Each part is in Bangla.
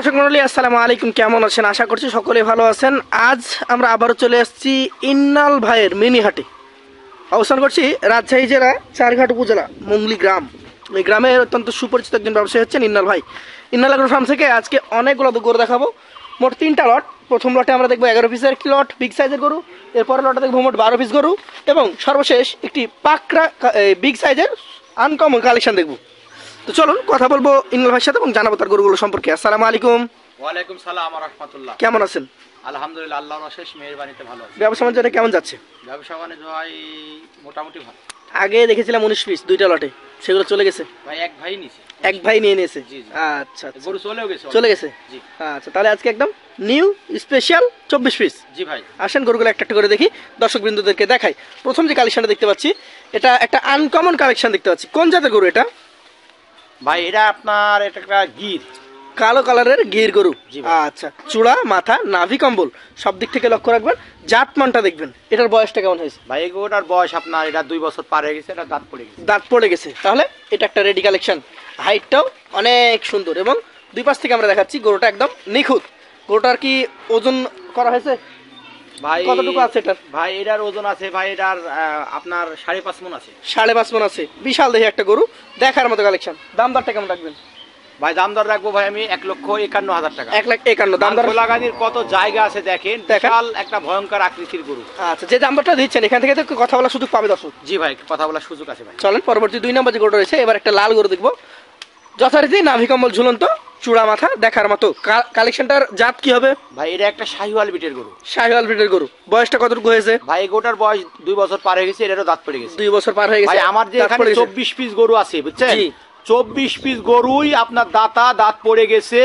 দর্শক মণ্ডলী আসসালামু আলাইকুম, কেমন আছেন? আশা করছি সকলে ভালো আছেন। আজ আমরা আবারও চলে আসছি ইন্নাল ভাইয়ের মিনি হাটে। অবস্থান করছি রাজশাহী জেলা চারঘাট উপজেলা মুংলি গ্রাম। এই গ্রামের অত্যন্ত সুপরিচিত একজন ব্যবসায়ী হচ্ছেন ইন্নাল ভাই। ইন্নাল এগ্রো ফার্ম থেকে আজকে অনেকগুলো গরু দেখাবো। মোট 3টা লট। প্রথম লটে আমরা দেখবো 11 পিসের একটি লট, বিগ সাইজের গরু। এরপরের লটে দেখবো মোট 12 পিস গরু এবং সর্বশেষ একটি পাকড়া বিগ সাইজের আনকমন কালেকশন দেখবো। তো চলুন কথা বলবো ইন্নাল ভাইয়ের সাথে এবং জানাবো তার গরুগুলো সম্পর্কে। আসসালামু আলাইকুম। ওয়ালাইকুম সালাম ওয়া রাহমাতুল্লাহ। কেমন আছেন? আলহামদুলিল্লাহ, আল্লাহর অশেষ মেহেরবানিতে ভালো আছি। ব্যবসা বাণিজ্য কেমন যাচ্ছে? ব্যবসা বাণিজ্য ভাই মোটামুটি ভালো। আগে দেখেছিলাম 19 পিস 2টা লটে, সেগুলো চলে গেছে। ভাই এক ভাই নিছে, এক ভাই নিয়ে নিয়েছে। জি জি। আচ্ছা আচ্ছা, গরু চলেও গেছে। চলে গেছে। জি আচ্ছা, তাহলে আজকে একদম নিউ স্পেশাল 24 পিস। জি ভাই। আসেন গরুগুলো একটা একটা করে দেখি, দর্শক বিন্দুদেরকে দেখাই। প্রথম যে কালেকশনটা দেখতে পাচ্ছি, এটা একটা আনকমন কালেকশন দেখতে পাচ্ছি। কোন জাতের গরু এটা? ভাই এটা আপনার এটা একটা গির, কালো কালারের গির গরু। জি ভাই। আচ্ছা, চূড়া, মাথা, নাভি কম্বল সব দিক থেকে লক্ষ্য রাখবেন। জাতমানটা দেখবেন। এটার বয়সটা কেমন হয়েছে? ভাই এই গরুটার বয়স আপনার এটা 2 বছর পার হয়ে গেছে, এটা দাঁত পড়ে গেছে। দাঁত পড়ে গেছে, তাহলে এটা একটা রেডি কালেকশন। হাইটটাও অনেক সুন্দর এবং দুই পাশ থেকে আমরা দেখাচ্ছি গরুটা একদম নিখুঁত। গরুটার কি ওজন করা হয়েছে? ভাই কতটুকু আছে এটার? ভাই এটার ওজন আছে ভাই এটার আপনার 5.5 মণ আছে। 5.5 মণ আছে। বিশাল দেখে একটা গরু, দেখার মতো কালেকশন। দাম দরটা কেমন রাখবেন? ভাই দাম দর রাখবো ভাই আমি 1,51,000 টাকা। 1,51,000 দাম দর। লাগানির কত জায়গা আছে দেখেন, বিশাল একটা ভয়ঙ্কর আকৃতির গরু। আচ্ছা, যে দাম দরটা দিচ্ছেন এখান থেকে তো কথা বলার সুযোগ পাবে দর্শক। জি ভাই, কথা বলার সুযোগ আছে ভাই। চলেন পরবর্তী 2 নম্বর যে গরুটা রয়েছে, এবার একটা লাল গরু দেখবো। যথারীতি নাভি কম্বল ঝুলন্ত, চূড়া মাথা, দেখার মতো। কালেকশনটার জাত কি হবে? ভাই এটা একটা শাহিওয়াল বিটের গরু। শাহিওয়াল ব্রিডের গরু। বয়সটা কতটুকু হয়েছে? ভাই এই গরুটার বয়স 2 বছর পার হয়ে গেছে, এটারও দাঁত পড়ে গেছে। 2 বছর পার হয়ে গেছে। ভাই আমার যে এখানে 24 পিস গরু আছে বুঝছেন, 24 পিস গরুই আপনার দাঁত পড়ে গেছে।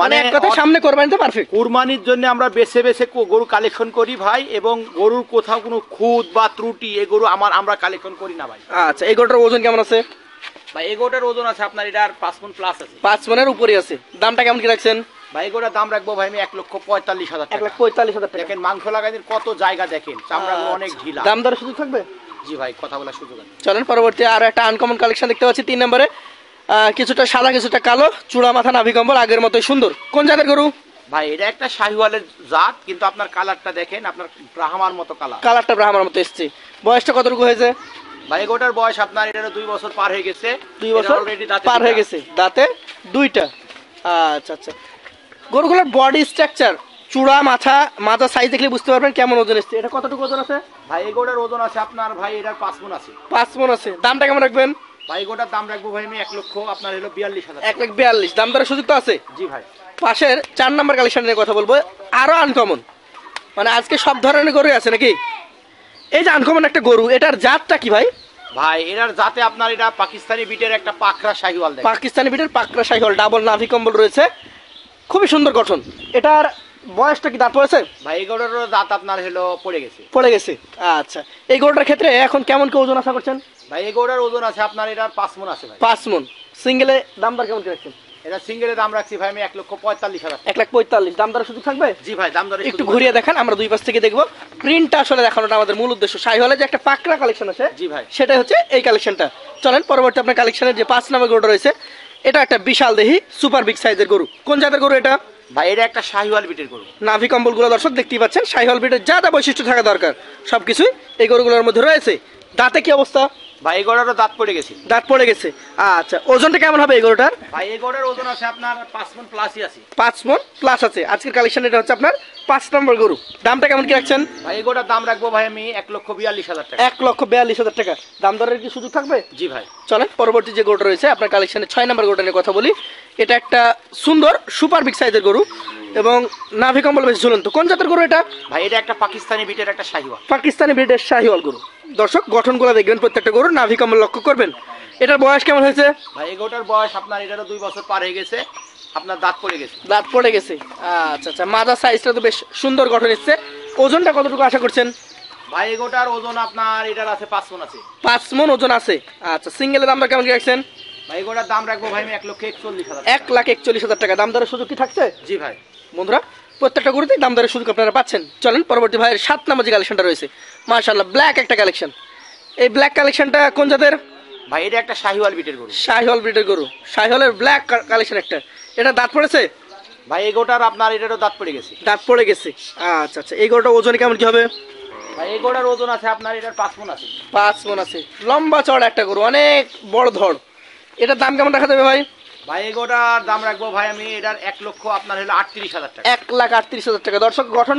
মানে এক কথা সামনে কোরবানিতে পারফেক্ট। কুরবানির জন্য আমরা বেছে বেছে গরু কালেকশন করি ভাই, এবং গরুর কোথাও কোনো খুঁত বা ত্রুটি এই গরু আমরা কালেকশন করি না ভাই। আচ্ছা, এই গরুটার ওজন কেমন আছে? ভাই এই গরুটার ওজন আছে আপনার এটার 5 মণ প্লাস আছে। 5 মণের উপরে আছে। দামটা কেমন কি রাখছেন? ভাই এই গরুটার দাম রাখবো ভাই আমি 1,45,000 টাকা। 1,45,000 টাকা। দেখেন মাংস লাগানোর কত জায়গা দেখেন, চামড়াগুলো অনেক ঢিলা। দাম দরের সুযোগ থাকবে? জি ভাই, কথা বলার সুযোগ আছে। চলেন পরবর্তী আরো একটা আনকমন কালেকশন দেখতে পাচ্ছি 3 নম্বরে। কিছুটা সাদা, কিছুটা কালো, চূড়া মাথা, নাভি কম্বল আগের মতোই সুন্দর। কোন জাতের গরু? ভাই এটা একটা শাহিওয়ালের জাত, কিন্তু আপনার কালারটা দেখেন, আপনার ব্রাহ্মার মতো কালার। কালারটা ব্রাহ্মার মতো এসছে। বয়সটা কতটুকু হয়েছে? ভাই গোটার বয়স আপনার এটা 2 বছর পার হয়ে গেছে। 2 বছর পার হয়ে গেছে, দাঁতে 2টা। আচ্ছা আচ্ছা, গরুগুলোর বডি স্ট্রাকচার, চূড়া মাথা সাইজ দেখলে বুঝতে পারবেন কেমন ওজন এসছে। এটা কতটুকু ওজন আছে? ভাই এই গোটার ওজন আছে আপনার ভাই এটার 5 মণ আছে। 5 মণ আছে। দামটা কেমন রাখবেন? ভাই গোটার দাম রাখবো ভাই আমি 1 লক্ষ আপনার হলো 42,000। 1,42,000। দাম দরের সুযোগ তো আছে? জি ভাই। পাশের 4 নম্বর কালেকশন নিয়ে কথা বলবো। আরো আনকমন, মানে আজকে সব ধরনের গরু আছে নাকি? এই যে আনকমন একটা গরু, এটার জাতটা কি ভাই? ভাই এটার জাতে আপনার এটা পাকিস্তানি বিটের একটা পাকড়া শাহিওয়াল দেখেন। পাকিস্তানি বিটের পাকড়া শাহিওয়াল, ডাবল নাভি কম্বল রয়েছে, খুবই সুন্দর গঠন। এটার বয়সটা কি দাঁত পড়েছে? ভাই এই গরুর দাঁত আপনার হলো পড়ে গেছে। পড়ে গেছে। আচ্ছা, এই গরুটার ক্ষেত্রে এখন কেমন কি ওজন আশা করছেন? ভাই এই গরুর ওজন আছে আপনার এটার 5 মণ আছে ভাই। 5 মণ। সিঙ্গেলে দাম দর কেমন কি রাখছেন? এটা সিঙ্গেলের দাম রাখছি ভাই আমি 1,45,000। 1,45,000। দাম দরের সুযোগ থাকবে? জি ভাই, দাম দরে একটু ঘুরিয়ে দেখান, আমরা দুই পাশ থেকে দেখবো। প্রিন্টটা আসলে দেখানোটা আমাদের মূল উদ্দেশ্য। শাহিওয়ালের যে একটা পাকড়া কালেকশন আছে, জি ভাই, সেটাই হচ্ছে এই কালেকশনটা। চলেন পরবর্তী আপনার কালেকশনের যে 5 নম্বর গরুটা রয়েছে, এটা একটা বিশাল দেহি সুপার বিগ সাইজের গরু। কোন জাতের গরু এটা? ভাই এটা একটা শাহিওয়াল বিটের গরু। নাভি কম্বলগুলো দর্শক দেখতেই পাচ্ছেন, শাহিওয়াল বিটের যা যা বৈশিষ্ট্য থাকা দরকার সবকিছুই এই গরুগুলোর মধ্যে রয়েছে। দাঁতে কি অবস্থা? ভাই এই গরুরও দাঁত পড়ে গেছে। দাঁত পড়ে গেছে। আচ্ছা, ওজনটা কেমন হবে এই গরুটার? ভাই এই গরুর ওজন আছে আপনার 5 মণ প্লাসই আছে। 5 মণ প্লাস আছে। আজকের কালেকশন এটা হচ্ছে আপনার 5 নম্বর গরু। দামটা কেমন কি রাখছেন? ভাই এই গরুটার দাম রাখবো ভাই আমি 1,42,000 টাকা। 1,42,000 টাকা। দাম দরের কি সুযোগ থাকবে? জি ভাই। চলেন পরবর্তী যে গরুটা রয়েছে আপনার কালেকশনে 6 নম্বর গরুটা নিয়ে কথা বলি। এটা একটা সুন্দর সুপার বিগ সাইজের গরু এবং নাভি কম্বল বেশ ঝুলন্ত। কোন জাতের গরু এটা? ভাই এটা একটা পাকিস্তানি বিটের একটা শাহিওয়াল। পাকিস্তানি ব্রিডের শাহিওয়াল গরু। দর্শক গঠনগুলো দেখবেন, প্রত্যেকটা গরু নাভি কম্বল লক্ষ্য করবেন। এটার বয়স কেমন হয়েছে? ভাই এই গরুটার বয়স আপনার এটারও 2 বছর পার হয়ে গেছে, আপনার দাঁত পড়ে গেছে। দাঁত পড়ে গেছে। আচ্ছা আচ্ছা, মাথা সাইজটা তো বেশ সুন্দর গঠন এসছে। ওজনটা কতটুকু আশা করছেন? ভাই এই গরুটার ওজন আপনার এটার আছে 5 মণ আছে। 5 মণ ওজন আছে। আচ্ছা, সিঙ্গেলের দামটা কেমন কি রাখছেন? ভাই এই গরুটার দাম রাখবো ভাই আমি 1,41,000। 1,41,000 টাকা। দাম দরের সুযোগ কি থাকছে? জি ভাই। বন্ধুরা, প্রত্যেকটা গরুতেই দাম দরের সুযোগ আপনারা পাচ্ছেন। চলেন পরবর্তী ভাইয়ের 7 নম্বর যে কালেকশনটা রয়েছে, মাশাআল্লাহ ব্ল্যাক একটা কালেকশন। এই ব্ল্যাক কালেকশনটা কোন জাতের? ভাই এটা একটা শাহিওয়াল বিটের গরু। শাহিওয়াল ব্রিডের গরু। শাহিওয়ালের ব্ল্যাক কালেকশন একটা। এটা দাঁত পড়েছে? ভাই এই গরুটার আপনার এটারও দাঁত পড়ে গেছে। দাঁত পড়ে গেছে। আচ্ছা আচ্ছা, এই গরুটার ওজন কেমন কি হবে? ভাই এই গরুটার ওজন আছে আপনার এটার 5 মণ আছে। 5 মণ আছে। লম্বা চড়া একটা গরু, অনেক বড় ধড়। এটার দাম কেমন রাখা যাবে ভাই? ভাই এই গরুটার দাম রাখবো ভাই আমি এটার 1 লক্ষ আপনার হলো 38,000 টাকা। 1,38,000 টাকা। দর্শক গঠন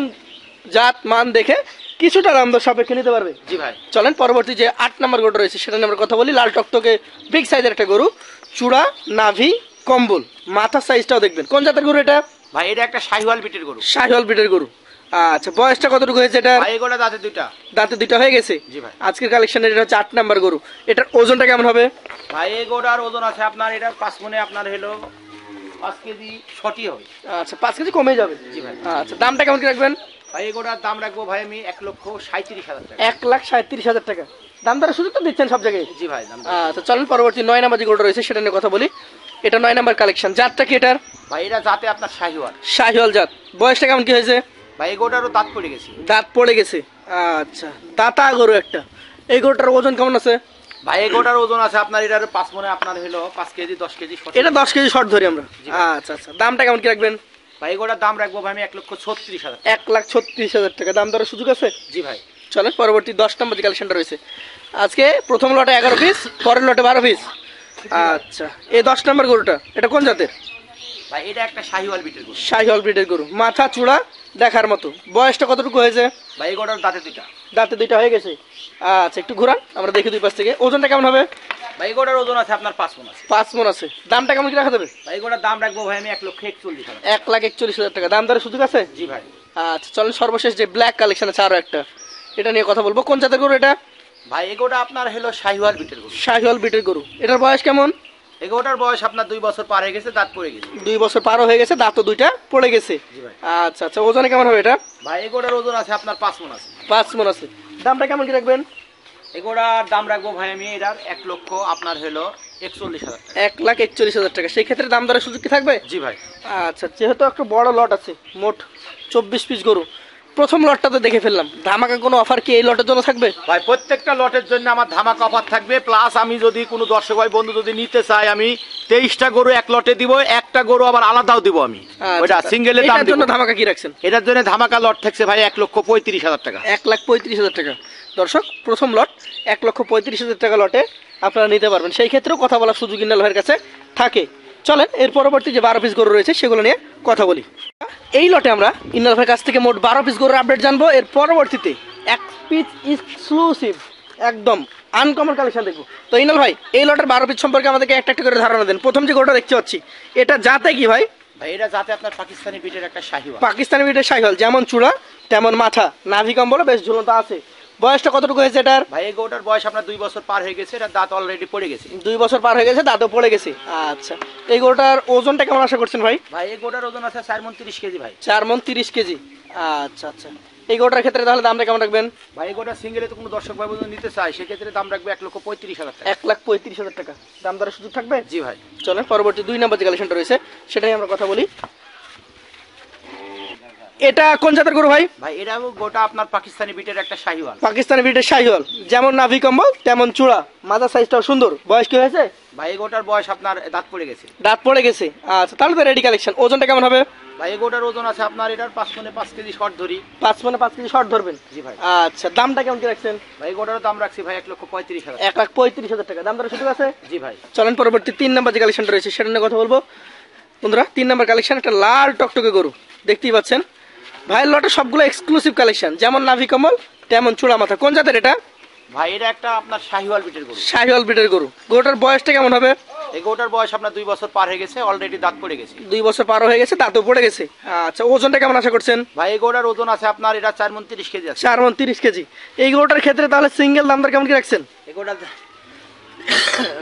জাত মান দেখে কিছুটা দাম দর সাপেক্ষে নিতে পারবে। জি ভাই। চলেন পরবর্তী যে 8 নম্বর গরুটা রয়েছে সেটা নিয়ে আমরা কথা বলি। লাল টকটকে বিগ সাইজের একটা গরু, চূড়া, নাভি, কম্বল, মাথার সাইজটাও দেখবেন। কোন জাতের গরু এটা? ভাই এটা একটা শাহিওয়াল বিটের গরু। শাহিওয়াল ব্রিডের গরু। আচ্ছা, বয়সটা কতটুকু হয়েছে এটা? ভাই এই গরুটা দাঁতে দুইটা। দাঁতে দুইটা হয়ে গেছে। জি ভাই। আজকের কালেকশনের এটা হচ্ছে 8 নাম্বার গরু। এটার ওজনটা কেমন হবে? ভাই এই গরুটার ওজন আছে আপনার এটার 5 মণে আপনার হলো 5 কেজি সটি হবে। আচ্ছা, 5 কেজি কমে যাবে। জি ভাই। আচ্ছা, দামটা কেমন কি রাখবেন? ভাই এই গরুটার দাম রাখবো ভাই আমি 1,37,000 টাকা। 1,37,000 টাকা। দাম দরের সুযোগ তো দিচ্ছেন সব জায়গায়। জি ভাই। দাম আচ্ছা, চলেন পরবর্তী 9 নাম্বার যে গরুটা রয়েছে সেটা নিয়ে কথা বলি। এটা 9 নাম্বার কালেকশন। জাতটা কি এটার? ভাই এটা জাতে আপনার শাহিওয়াল। শাহিওয়াল জাত। বয়সটা কেমন কি হয়েছে? ভাই এই গরুটারও দাঁত পড়ে গেছে। দাঁত পড়ে গেছে। আচ্ছা, দাতা গরু একটা। এই গরুটার ওজন কেমন আছে? ভাই এই গরুটার ওজন আছে আপনার এটার 5 মণে আপনার হলো 5 কেজি 10 কেজি সটি। এটা 10 কেজি শর্ট ধরি আমরা। জি ভাই। আচ্ছা আচ্ছা, দামটা কেমন কি রাখবেন? ভাই এই গরুটার দাম রাখবো ভাই আমি 1,36,000 টাকা। 1,36,000 টাকা। দাম দরের সুযোগ আছে। জি ভাই। চলেন পরবর্তী 10 নম্বর যে কালেকশনটা রয়েছে। আজকে প্রথম লটে 11 পিস, পরের লটে 12 পিস। আচ্ছা, এই 10 নম্বর গরুটা এটা কোন জাতের? ভাই এটা একটা শাহিওয়াল বিটের গরু। শাহিওয়াল ব্রিডের গরু, মাথা চূড়া দেখার মতো। বয়সটা কতটুকু হয়েছে? ভাই এই গরুটার দাঁতে দুইটা। দাঁতে দুইটা হয়ে গেছে। আচ্ছা, একটু ঘুরান আমরা দেখি দুই পাশ থেকে। ওজনটা কেমন হবে? ভাই এই গরুটার ওজন আছে আপনার 5 মণ আছে। 5 মণ আছে। দামটা কেমন কি রাখা যাবে? ভাই এই গরুটার দাম রাখবো ভাই আমি 1,41,000 টাকা। 1,41,000 টাকা। দাম দরের সুযোগ আছে। জি ভাই। আচ্ছা, চলেন সর্বশেষ যে ব্ল্যাক কালেকশন আছে আরো একটা, এটা নিয়ে কথা বলবো। কোন জাতের গরু এটা? ভাই এই গরুটা আপনার হলো শাহিওয়াল বিটের গরু। শাহিওয়াল ব্রিডের গরু। এটার বয়স কেমন? এই গরুটার বয়স আপনার 2 বছর পার হয়ে গেছে, দাঁত পড়ে গেছে। 2 বছর পারও হয়ে গেছে, দাঁতও দুইটা পড়ে গেছে। জি ভাই। আচ্ছা আচ্ছা, ওজনে কেমন হবে এটা? ভাই এই গরুটার ওজন আছে আপনার 5 মণ আছে। 5 মণ আছে। দামটা কেমন কি রাখবেন? এই গরুটার দাম রাখবো ভাই আমি এটার 1 লক্ষ আপনার হলো 41,000 টাকা। 1,41,000 টাকা। সেই ক্ষেত্রে দাম দরের সুযোগ কি থাকবে? জি ভাই। আচ্ছা, যেহেতু একটা বড় লট আছে, মোট 24 পিস গরু, প্রথম লটটা তো দেখে ফেললাম। ধামাকা কোনো অফার কি এই লটের জন্য থাকবে? ভাই প্রত্যেকটা লটের জন্য আমার ধামাকা অফার থাকবে, প্লাস আমি যদি কোনো দর্শক ভাই বন্ধু যদি নিতে চাই আমি 23টা গরু এক লটে দিব, একটা গরু আবার আলাদাও দিব আমি। ওইটা সিঙ্গেলের দাম এটার দিব। জন্য ধামাকা কি রাখছেন? এটার জন্য ধামাকা লট থাকছে ভাই 1,35,000 টাকা। 1,35,000 টাকা। দর্শক, প্রথম লট 1,35,000 টাকা লটে আপনারা নিতে পারবেন। সেই ক্ষেত্রেও কথা বলার সুযোগ ইন্নাল ভাইয়ের কাছে থাকে। চলেন এর পরবর্তী যে 12 পিস গরু রয়েছে সেগুলো নিয়ে কথা বলি। এই লটে আমরা ইন্নাল ভাইয়ের কাছ থেকে মোট 12 পিস গরুর আপডেট জানবো। এর পরবর্তীতে এক পিস এক্সক্লুসিভ একদম আনকমন কালেকশন দেখবো। তো ইন্নাল ভাই, এই লটের 12 পিস সম্পর্কে আমাদেরকে একটা একটা করে ধারণা দেন। প্রথম যে গরুটা দেখতে পাচ্ছি এটা জাতে কি ভাই? ভাই এটা যাতে আপনার পাকিস্তানি বিটের একটা শাহিওয়াল। পাকিস্তানি ব্রিডের শাহিওয়াল, যেমন চূড়া তেমন মাথা, নাভি কম্বল বেশ ঝুলন্ত আছে। বয়সটা কতটুকু হয়েছে এটার? ভাই এই গরুটার বয়স আপনার 2 বছর পার হয়ে গেছে, এটা দাঁত অলরেডি পড়ে গেছে। 2 বছর পার হয়ে গেছে, দাঁতও পড়ে গেছে। আচ্ছা, এই গরুটার ওজনটা কেমন আশা করছেন ভাই? ভাই এই গরুটার ওজন আছে 4 মণ 30 কেজি ভাই। 4 মণ 30 কেজি। আচ্ছা আচ্ছা, এই গরুটার ক্ষেত্রে তাহলে দামটা কেমন রাখবেন? ভাই এই গরুটা সিঙ্গেলে তো কোনো দর্শক ভাই বন্ধু নিতে চায় সেক্ষেত্রে দাম রাখবে 1,35,000 টাকা। 1,35,000 টাকা। দাম দরের সুযোগ থাকবে। জি ভাই। চলেন পরবর্তী 2 নম্বর যে কালেকশনটা রয়েছে সেটা নিয়ে আমরা কথা বলি। এটা কোন জাতের গরু ভাই? ভাই এটা গোটা আপনার পাকিস্তানি বিটের একটা শাহিওয়াল। পাকিস্তানি ব্রিডের শাহিওয়াল, যেমন নাভি কম্বল তেমন চূড়া, মাথা সাইজটাও সুন্দর। বয়স কি হয়েছে? ভাই এই গোটার বয়স আপনার দাঁত পড়ে গেছে। দাঁত পড়ে গেছে। আচ্ছা, তাহলে তো রেডি কালেকশন। ওজনটা কেমন হবে? ভাই এই গোটার ওজন আছে আপনার এটার 5 মণে 5 কেজি শর্ট ধরি। 5 মণে 5 কেজি শর্ট ধরবেন। জি ভাই। আচ্ছা, দামটা কেমন কি রাখছেন? ভাই এই গোটার দাম রাখছি ভাই 1,35,000 টাকা। 1,35,000 টাকা। দাম দরের সুযোগ আছে। জি ভাই। চলেন পরবর্তী 3 নম্বর যে কালেকশনটা রয়েছে সেটা নিয়ে কথা বলবো। বন্ধুরা, 3 নম্বর কালেকশন একটা লাল টকটকে গরু দেখতেই পাচ্ছেন। ভাইয়ের লটে সবগুলো এক্সক্লুসিভ কালেকশন, যেমন নাভি কম্বল তেমন চূড়া মাথা। কোন জাতের এটা? ভাই এটা একটা আপনার শাহিওয়াল বিটের গরু। শাহিওয়াল ব্রিডের গরু। গরুটার বয়সটা কেমন হবে? এই গরুটার বয়স আপনার 2 বছর পার হয়ে গেছে, অলরেডি দাঁত পড়ে গেছে। 2 বছর পার হয়ে গেছে, দাঁতও পড়ে গেছে। আচ্ছা, ওজনটা কেমন আশা করছেন? ভাই এই গরুটার ওজন আছে আপনার এটা 4 মণ 30 কেজি আছে। 4 মণ 30 কেজি। এই গরুটার ক্ষেত্রে তাহলে সিঙ্গেল দাম দর কেমন কি রাখছেন? এই গরুটার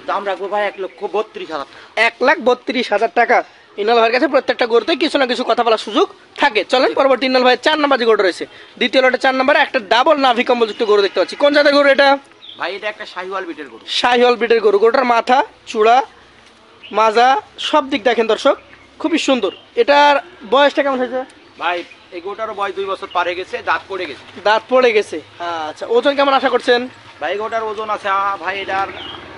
দাম রাখবো ভাই 1,32,000 টাকা। 1,32,000 টাকা। ইনাল ভাইয়ের কাছে প্রত্যেকটা গরুতে কিছু না কিছু কথা বলার সুযোগ থাকে। চলেন পরবর্তী ইনাল ভাইয়ের 4 নম্বর যে গরু রয়েছে, দ্বিতীয় লটে 4 নম্বরে একটা ডাবল নাভি কম্বল যুক্ত গরু দেখতে পাচ্ছি। কোন জাতের গরু এটা? ভাই এটা একটা শাহিওয়াল বিটের গরু। শাহিওয়াল ব্রিডের গরু। গরুটার মাথা চূড়া মাজা সব দিক দেখেন দর্শক, খুবই সুন্দর। এটার বয়সটা কেমন হয়েছে? ভাই এই গরুটারও বয়স 2 বছর পার হয়ে গেছে, দাঁত পড়ে গেছে। দাঁত পড়ে গেছে। আচ্ছা, ওজন কেমন আশা করছেন? ভাই এই গরুটার ওজন আছে ভাই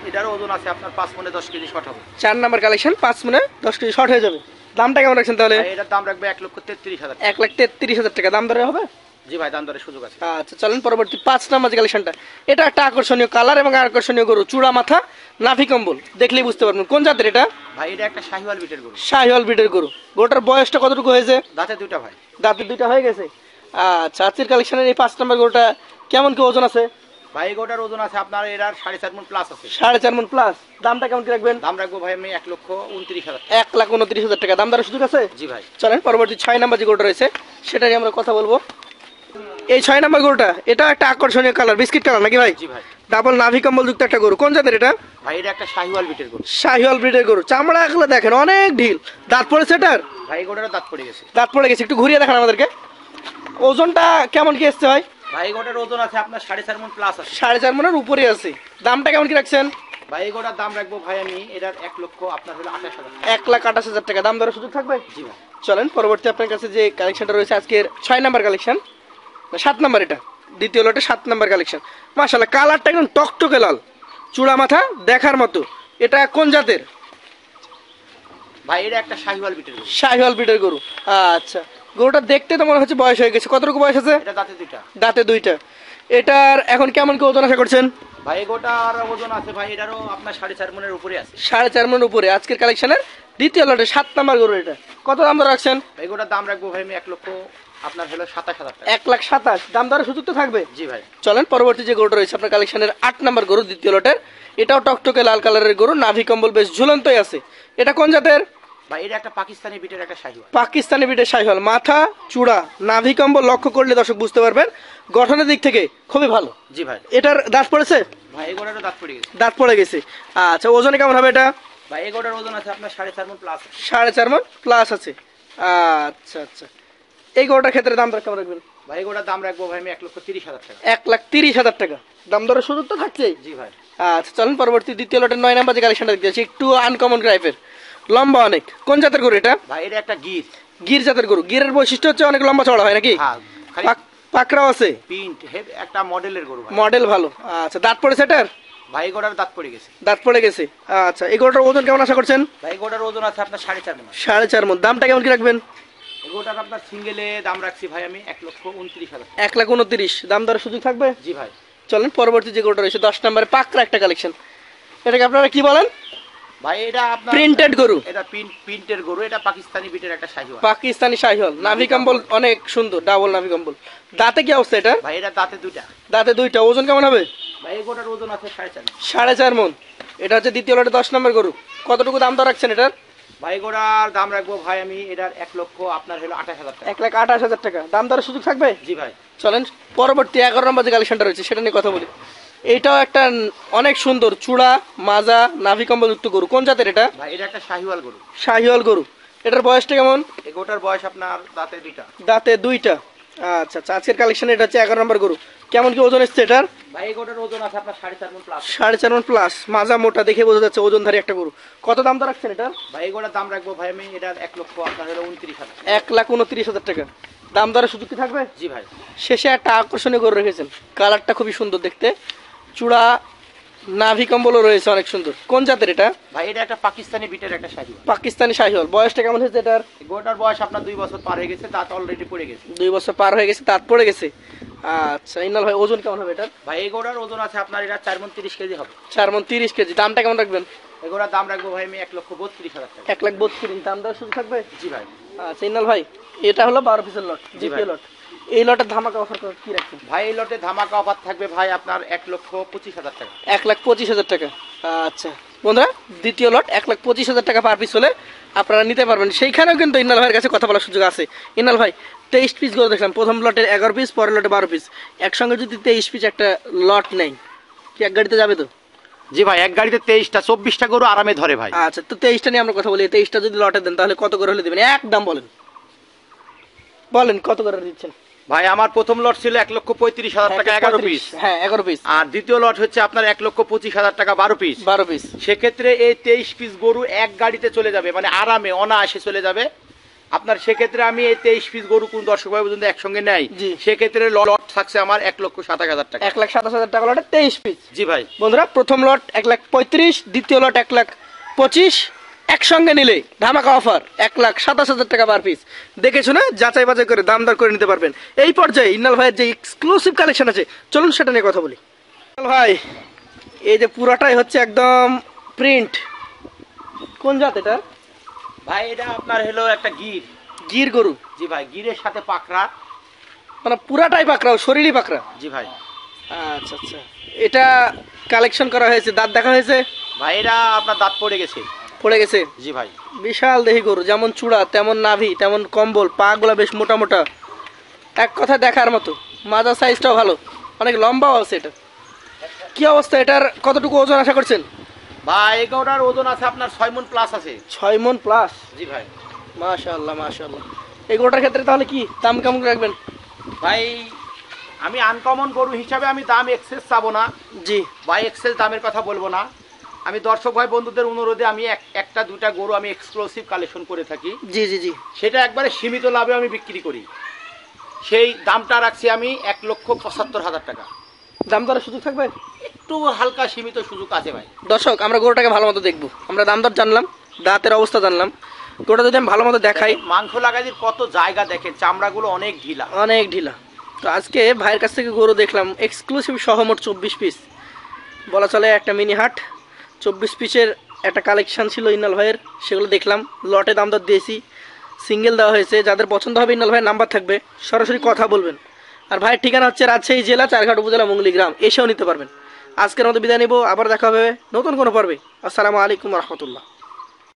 এটার ওজন আছে আপনার 5 মণে 10 কেজি শর্ট হবে। 4 নম্বর কালেকশন 5 মণে 10 কেজি শর্ট হয়ে যাবে। দামটা কেমন রাখছেন তাহলে? ভাই এটার দাম রাখবে 1,33,000 টাকা। 1,33,000 টাকা দাম দরে হবে। জি ভাই, দাম দরের সুযোগ আছে। আচ্ছা চলেন পরবর্তী 5 নাম্বার যে কালেকশনটা, এটা একটা আকর্ষণীয় কালার এবং আকর্ষণীয় গরু, চূড়া মাথা, নাভি কম্বল, দেখলেই বুঝতে পারবেন কোন জাতের এটা। ভাই এটা একটা শাহিওয়াল বিটের গরু। শাহিওয়াল ব্রিডের গরু। গরুটার বয়সটা কতটুকু হয়েছে? দাঁতে দুইটা ভাই। দাঁতে দুইটা হয়ে গেছে। আচ্ছা আজকের কালেকশনের এই 5 নাম্বার গরুটা কেমন কি ওজন আছে? ভাই গোটার ওজন আছে আপনার এটার 4.5 মণ প্লাস আছে। 4.5 মণ প্লাস। দামটা কেমন কি রাখবেন? দাম রাখবো ভাই আমি 1,29,000 টাকা। 1,29,000 টাকা দাম দরের সুযোগ আছে। জি ভাই। চলেন পরবর্তী 6 নাম্বার যে গরুটা রয়েছে সেটা নিয়ে আমরা কথা বলবো। এই 6 নাম্বার গরুটা, এটা একটা আকর্ষণীয় কালার, বিস্কিট কালার নাকি ভাই? জি ভাই। ডাবল নাভি কম্বল যুক্ত একটা গরু, কোন জাতের এটা? ভাই এটা একটা শাহিওয়াল বিটের গরু। শাহিওয়াল ব্রিডের গরু, চামড়া এগুলো দেখেন অনেক ঢিল। দাঁত পড়েছে এটার? ভাই গোটার দাঁত পড়ে গেছে। দাঁত পড়ে গেছে, একটু ঘুরিয়ে দেখান আমাদেরকে। ওজনটা কেমন কি আসছে ভাই? ভাই গোটার ওজন আছে আপনার 4.5 মণ প্লাস আছে। 4.5 মণের উপরে আছে। দামটা কেমন কি রাখছেন? ভাই গোটার দাম রাখবো ভাই আমি এটার 1,00,000 আপনার হলো 28,000 টাকা। 1,28,000 টাকা দাম দরের সুযোগ থাকবে। জি ভাই। চলেন পরবর্তী আপনার কাছে যে কালেকশনটা রয়েছে আজকের 6 নাম্বার কালেকশন, 7 নাম্বার, এটা দ্বিতীয় লটে 7 নাম্বার কালেকশন। মাশাআল্লাহ কালারটা একদম টকটকে লাল, চূড়া মাথা দেখার মতো। এটা কোন জাতের? ভাই এটা একটা শাহিওয়াল বিটের গরু। শাহিওয়াল ব্রিডের গরু। আচ্ছা গরুটা দেখতে তো মনে হচ্ছে বয়স হয়ে গেছে, কতটুকু বয়স আছে? এটা দাঁতে দুইটা। দাঁতে দুইটা। এটার এখন কেমন কি ওজন আশা করছেন? ভাই গোটার ওজন আছে ভাই এটারও আপনার 4.5 মণের উপরে আছে। 4.5 মণ উপরে। আজকের কালেকশনের দ্বিতীয় লটে 7 নাম্বার গরু, এটা কত দাম দর রাখছেন? ভাই গোটার দাম রাখবো ভাই আমি 1,00,000 আপনার হলো 27,000 টাকা। 1,27,000 দাম দরের সুযোগ তো থাকবে। জি ভাই। চলেন পরবর্তী যে গরুটা রয়েছে আপনার কালেকশনের 8 নাম্বার গরু, দ্বিতীয় লটের, এটাও টকটকে লাল কালারের গরু, নাভি কম্বল বেশ ঝুলন্তই আছে। এটা কোন জাতের? ভাই এটা একটা পাকিস্তানি বিটের একটা শাহিওয়াল। পাকিস্তানি ব্রিডের শাহিওয়াল, মাথা চূড়া নাভি কম্বল লক্ষ্য করলে দর্শক বুঝতে পারবেন গঠনের দিক থেকে খুবই ভালো। জি ভাই। এটার দাঁত পড়েছে? ভাই এই গোটারও দাঁত পড়ে গেছে। দাঁত পড়ে গেছে। আচ্ছা ওজনে কেমন হবে এটা? ভাই এই গোটার ওজন আছে আপনার 4.5 মণ প্লাস আছে। 4.5 মণ প্লাস আছে। আচ্ছা আচ্ছা এই গরুটার ক্ষেত্রে দাম দর কেমন রাখবেন? ভাই এই গোটার দাম রাখবো ভাই আমি 1,30,000 টাকা। 1,30,000 টাকা দাম দরের সুযোগ তো থাকছেই। জি ভাই। আচ্ছা চলেন পরবর্তী দ্বিতীয় লটের 9 নাম্বার যে কালেকশনটা দেখতে যাচ্ছি, একটু আনকমন টাইপের, লম্বা অনেক, কোন জাতের গরু এটা? ভাই এটা একটা গির। গির জাতের গরু। গিরের বৈশিষ্ট্য হচ্ছে অনেক লম্বা চড়া হয় নাকি? হ্যাঁ, খালি পাকড়াও আছে, প্রিন্ট একটা মডেলের গরু ভাই। মডেল ভালো। আচ্ছা দাঁত পড়েছে এটার? ভাই এই গোটার দাঁত পড়ে গেছে। দাঁত পড়ে গেছে। আচ্ছা এই গরুটার ওজন কেমন আশা করছেন? ভাই এই গোটার ওজন আছে আপনার 4.5 মণ। 4.5 মণ। দামটা কেমন কি রাখবেন? এই গোটার আপনার সিঙ্গেলে দাম রাখছি ভাই আমি 1,29,000 টাকা। 1,29,000 দাম দরের সুযোগ থাকবে। জি ভাই। চলেন পরবর্তী যে গরুটা রয়েছে 10 নম্বরে, পাকড়া একটা কালেকশন, এটাকে আপনারা কি বলেন? ভাই এটা আপনার প্রিন্টেড গরু। এটা প্রিন্টের গরু, এটা পাকিস্তানি বিটের একটা শাহিওয়াল। পাকিস্তানি শাহিওয়াল, নাভি কম্বল অনেক সুন্দর, ডাবল নাভি কম্বল। দাঁতে কি অবস্থা এটা? ভাই এটা দাঁতে দুইটা। দাঁতে দুইটা। ওজন কেমন হবে? ভাই এই গোটার ওজন আছে 4.5 মণ। 4.5 মণ। এটা হচ্ছে দ্বিতীয় লটে 10 নম্বর গরু। কতটুকু দাম দর রাখছেন এটার? ভাই গোটার দাম রাখবো ভাই আমি এটার 1,00,000 আপনার হলো 28,000 টাকা। 1,28,000 টাকা দাম দরের সুযোগ থাকবে। জি ভাই। চলেন পরবর্তী 11 নম্বর যে কালেকশনটা রয়েছে সেটা নিয়ে কথা বলি। এইটাও একটা অনেক সুন্দর চূড়া মাজা নাভি কম্বল যুক্ত গরু, কোন জাতের এটা? ভাই এটা একটা শাহিওয়াল গরু। শাহিওয়াল গরু। এটার বয়সটা কেমন? এই গোটার বয়স আপনার দাঁতে দুইটা। দাঁতে দুইটা। আচ্ছা আচ্ছা আজকের কালেকশন এটা হচ্ছে 11 নম্বর গরু। কেমন কি ওজন এসছে এটার? ভাই এই গোটার ওজন আছে আপনার 4.5 মণ প্লাস। 4.5 মণ প্লাস। মাজা মোটা দেখে বোঝা যাচ্ছে ওজনধারী একটা গরু। কত দাম দর রাখছেন এটা? ভাই এই গোটার দাম রাখবো ভাই আমি এটার 1,00,000 আপনার হলো 29,000। 1,29,000 টাকা দাম দরের সুযোগ কি থাকবে? জি ভাই। শেষে একটা আকর্ষণীয় গরু রেখেছেন, কালারটা খুবই সুন্দর দেখতে, চূড়া নাভি কম্বলও রয়েছে অনেক সুন্দর, কোন জাতের এটা? ভাই এটা একটা পাকিস্তানি বিটের একটা শাহিওয়াল। পাকিস্তানি শাহিওয়াল। বয়সটা কেমন হয়েছে এটার? এই গোটার বয়স আপনার 2 বছর পার হয়ে গেছে, দাঁত অলরেডি পড়ে গেছে। 2 বছর পার হয়ে গেছে, দাঁত পড়ে গেছে। আচ্ছা ইনাল ভাই ওজন কেমন হবে এটার? ভাই এই গোটার ওজন আছে আপনার এটা 4 মণ 30 কেজি হবে। 4 মণ 30 কেজি। দামটা কেমন রাখবেন? এই গোটার দাম রাখবো ভাই আমি 1,32,000 টাকা। 1,32,000 দাম দেওয়ার সুযোগ থাকবে। জি ভাই। আচ্ছা ইনাল ভাই এটা হলো 12 পিসের লট, জি দ্বিতীয় ভাই। লট। এই লটের ধামাকা অফার কি রাখছেন? ভাই এই লটে ধামাকা অফার থাকবে ভাই আপনার 1,25,000 টাকা। 1,25,000 টাকা। আচ্ছা বন্ধুরা দ্বিতীয় লট 1,25,000 টাকা পার পিস হলে আপনারা নিতে পারবেন। সেইখানেও কিন্তু ইনাল ভাইয়ের কাছে কথা বলার সুযোগ আছে। ইনাল ভাই 23 পিস করে দেখলাম, প্রথম লটের 11 পিস, পরের লটে 12 পিস, একসঙ্গে যদি 23 পিস একটা লট নেই কি এক গাড়িতে যাবে তো? জি ভাই, এক গাড়িতে 23টা 24টা গরু আরামে ধরে ভাই। আচ্ছা তো 23টা নিয়ে আমরা কথা বলি। 23টা যদি লটে দেন তাহলে কত করে হলে দেবেন? একদম বলেন বলেন কত করে দিচ্ছেন? ভাই আমার প্রথম লট ছিল 1,35,000 টাকা 11 পিস। হ্যাঁ 11 পিস। আর দ্বিতীয় লট হচ্ছে আপনার 1,25,000 টাকা 12 পিস। 12 পিস। সেক্ষেত্রে এই 23 পিস গরু এক গাড়িতে চলে যাবে, মানে আরামে অনায়াসে চলে যাবে আপনার। সেক্ষেত্রে আমি এই 23 পিস গরু কোন দর্শক ভাই পর্যন্ত একসঙ্গে নেয়, জি। সেক্ষেত্রে লট থাকছে আমার 1,27,000 টাকা। 1,27,000 টাকা লটে 23 পিস। জি ভাই। বন্ধুরা প্রথম লট 1,35,000, দ্বিতীয় লট 1,25,000, একসঙ্গে নিলে ধামাকা অফার 1,27,000 টাকা পার পিস। দেখে শুনে যাচাই বাছাই করে দাম দর করে নিতে পারবেন। এই পর্যায়ে ইন্নাল ভাইয়ের যে এক্সক্লুসিভ কালেকশন আছে, চলুন সেটা নিয়ে কথা বলি। ইন্নাল ভাই, এই যে পুরাটাই হচ্ছে একদম প্রিন্ট, কোন জাত এটা? ভাই এটা আপনার হলো একটা গির। গির গরু? জি ভাই, গিরের সাথে পাকড়া। মানে পুরাটাই পাকড়া, শরীরই পাকড়া? জি ভাই। আচ্ছা আচ্ছা, এটা কালেকশন করা হয়েছে, দাঁত দেখা হয়েছে? ভাই এটা আপনার দাঁত পড়ে গেছে। পড়ে গেছে? জি ভাই। বিশাল দেহি গরু, যেমন চূড়া তেমন নাভি তেমন কম্বল, পা গুলা বেশ মোটা মোটা, এক কথা দেখার মতো। মাজা সাইজটাও ভালো, অনেক লম্বাও আছে এটা। কি অবস্থা, এটার কতটুকু ওজন আশা করছেন? ভাই এই গরুটার ওজন আছে আপনার 6 মণ প্লাস আছে। 6 মণ প্লাস? জি ভাই। মাশাআল্লাহ মাশাআল্লাহ। এই গরুটার ক্ষেত্রে তাহলে কি দাম কেমন রাখবেন? ভাই আমি আনকমন গরু হিসাবে আমি দাম এক্সেস চাবো না। জি ভাই, এক্সেস দামের কথা বলবো না। আমি দর্শক ভাই বন্ধুদের অনুরোধে আমি একটা দুটা গরু আমি এক্সক্লুসিভ কালেকশন করে থাকি। জি জি জি। সেটা একবারে সীমিত লাভে আমি বিক্রি করি। সেই দামটা রাখছি আমি 1,75,000 টাকা। দাম দরের সুযোগ থাকবে? একটু হালকা সীমিত সুযোগ আছে ভাই। দর্শক, আমরা গরুটাকে ভালো মতো দেখবো, আমরা দাম দর জানলাম, দাঁতের অবস্থা জানলাম। গরুটা যদি আমি ভালো মতো দেখাই, মাংস লাগাজির কত জায়গা দেখেন, চামড়াগুলো অনেক ঢিলা। অনেক ঢিলা। তো আজকে ভাইয়ের কাছ থেকে গরু দেখলাম এক্সক্লুসিভ সহ মোট 24 পিস, বলা চলে একটা মিনি হাট। 24 পিসের একটা কালেকশন ছিল ইন্নাল ভাইয়ের, সেগুলো দেখলাম, লটে দাম দর দিয়েছি, সিঙ্গেল দেওয়া হয়েছে। যাদের পছন্দ হবে ইন্নাল ভাইয়ের নাম্বার থাকবে, সরাসরি কথা বলবেন। আর ভাইয়ের ঠিকানা হচ্ছে রাজশাহী জেলা চারঘাট উপজেলা মঙ্গলি গ্রাম, এসেও নিতে পারবেন। আজকের মতো বিদায় নিব, আবার দেখা হবে নতুন কোনো পর্বে। আসসালামু আলাইকুম রহমতুল্লাহ।